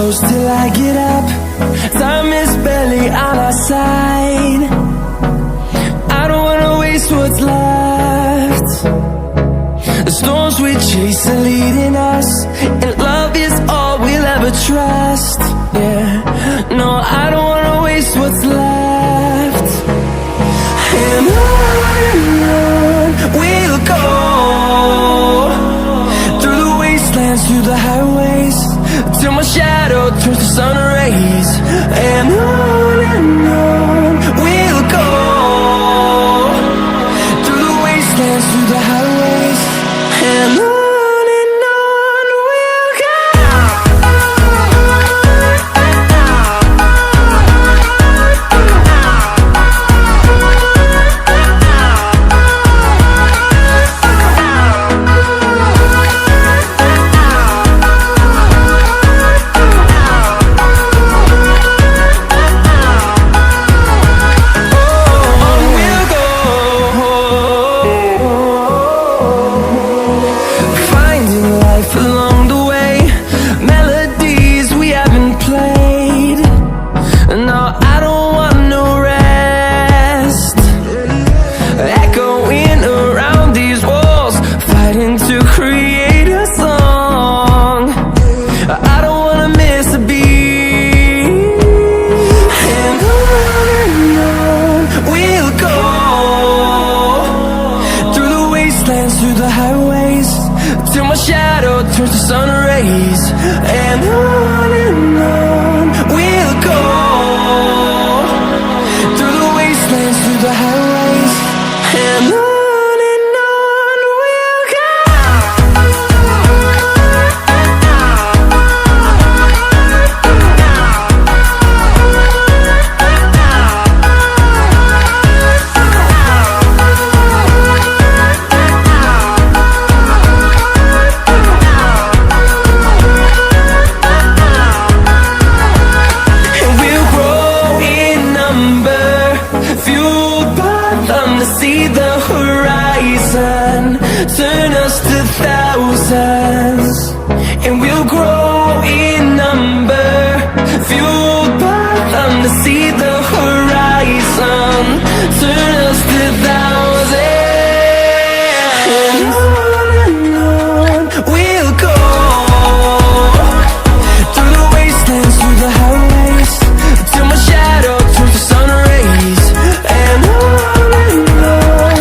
close till I get up. Time is barely on our side. I don't wanna waste what's left. The storms we chase are leading us, and love is all we'll ever trust. Yeah, no, I don't wanna waste what's left. And on we'll go, through the wastelands, through the highways, till my shadow turns to sun rays. And on we'll go, through the wastelands, through the highways, and on we'll go. Through the highways, till my shadow turns to sun rays. And on we'll go, through the wastelands, through the highways, and on we'll go. See the horizon, turn us to thousands, and we'll grow in number, fueled by them. To see the horizon, turn us to thousands.